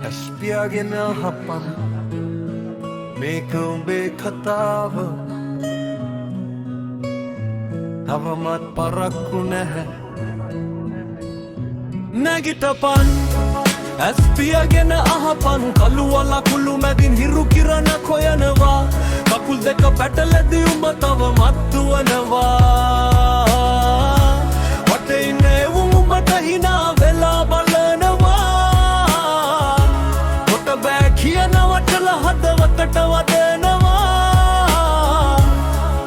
ඇස්පියාගෙන හපන් මේක උඹේ කතාව තවමත් පරක්කු නැහැ නැගිටපන් ඇස්පියාගෙන අහපන් කළු වලකුළු මැදින් හිරු කිරණ කොයනවා කකුල් දෙක පැටලෙදී උඹ තව මත්තුවනවා වටේ ඉන්නේ උඹට හිනා වෙලා බලනවා කොට බෑ කියනවටල හදවතට වදනවා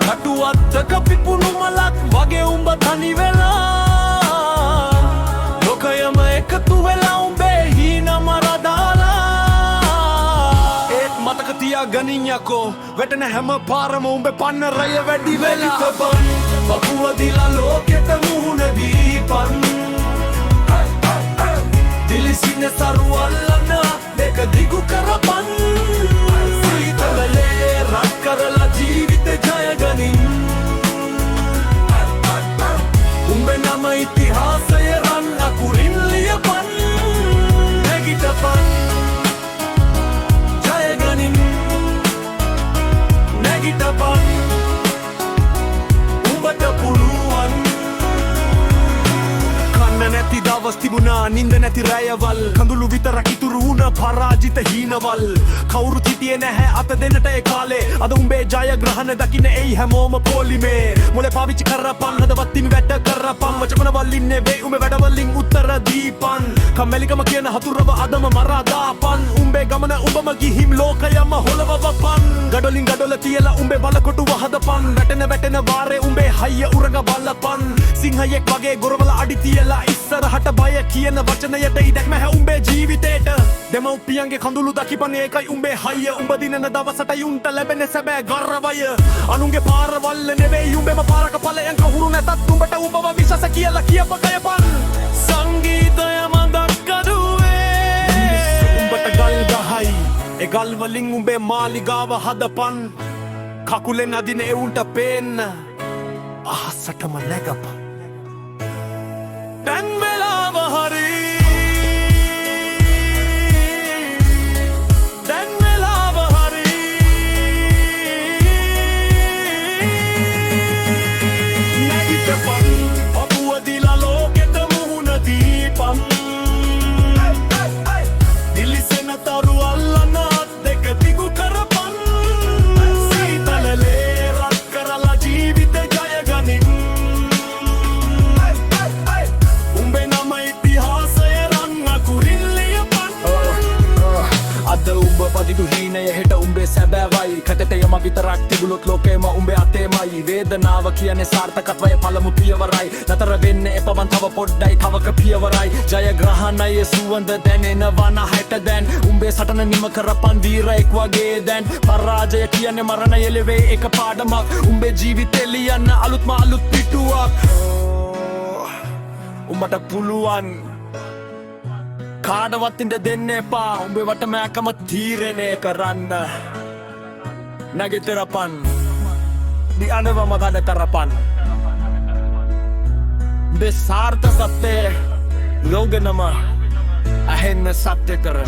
කටුවත්තක පිපුණු මලක් වගේ උඹ තනි වෙලා ලෝකයම එකතු වෙලා උඹේ හීන මරදාලා ඒත් මතක තියාගනින් යකෝ වැටෙන හැම පාරම උඹේ පන්නරය වැඩි වෙලා පපුව දිලා ලෝකෙට මුහුණ දීපන් දිලිසින සරු අල්ලන දෙක දිගු කරපන් සීතලේ රත් කරලා ජීවිත ජයගනින් උඹේ නම ඉතිහාසය රන් අකුරින් ලියපන් නැගිටපන් ජයගනින් නැගිටපන් උඹට පුළුවන් කන්න නැති දවස් තිබුණා නින්ද නැති රැයවල් කඳුළු විතරක් ඉතුරු වුණ පරාජිත හීනවල් කවුරුත් හිටියේ නැහැ අත දෙන්නට ඒ කාලේ අද උඹේ ජයග්‍රහණ දකින්න එයි හැමෝම පොලිමේ මොලේ පාවිච්චි කරපන් හදවත් තිමි වැඩ කරපන් වචනවල ඉන්නේ වේ උඹේ වැඩවලින් උත්තර දීපන් කම්මැලිකම කියන හතුරව අදම මරා දාපන් උඹේ ගමන උඹම ගිහිම් ලෝකයම හොලවවපන් ගඩොලින් ගඩොල තියලා උඹේ බලකොටුව හදපන් වැටෙන වාරේ උඹේ හයිය උරග බලපන් සිංහයෙක් වගේ ගොරවල අඩි තියලා ඉස්සරහට බය කියන වචනයට ඉඩක් නැහැ උඹේ ජීවිතේට දෙමව්පියන්ගේ කඳුළු දකිපන් ඒකයි උඹේ හයිය උඹ දිනන දවසටයි උන්ට ලැබෙන සැබෑ ගර්වය අනුන්ගේ පාරවල් නෙවෙයි උඹේම පාරක ඵලයන් කවුරු නැතත් උඹට උඹව විශ්වාස කියලා කියපකයපන් සංගීතය මඳක් කඩුවේ උඹට ගල් ගහයි ඒ ගල් වලින් උඹේ මාලිගාව හදපන් කකුලෙන් අදින එවුන්ට පේන්න අහසටම නැගපන් දැන් වෙලාව හරි දැන් වෙලාව හරි නැගිටපන් පපුව දිලා ලෝකෙට මුහුණ දීපන් දිලිසෙන තරු අල්ලන දෙක දිගු කරපන් සීතලේ රත් කරලා ජීවිත ජයගනින් අද උඹ පදිදු හීනය හෙට උඹේ සැබෑවයි කතතයම විතරක් තිබුණොත් ලෝකෙම උඹේ අතේමයි වේදනාව කියන්නේ සාර්ථකත්වය පළමු පියවරයි නතර වෙන්න එපමණ තව පොඩ්ඩයි තවක පියවරයි ජයග්‍රහණයේ සුවඳ දැනෙනවා නහට දැන් උඹේ සටන නිම කරපන් වීරයෙක් වගේ දැන් පරාජය කියන්නේ මරණය ලෙවේ එක පාඩමක් උඹේ ජීවිතේ ලියන්න අලුත්ම අලුත් පිටුවක් උඹට පුළුවන් කාඩවත් ඉඳ දෙන්න එපා උඹේ වටමෑකම තීරණය කරන්න නැගිටරපන් දි අනවම ගඩ කරපන් උඹේ සාර්ථකත්වයේ ලෝගනම අහෙන්න සත්‍ය කර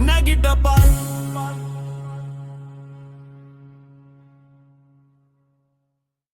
නැගිටපන්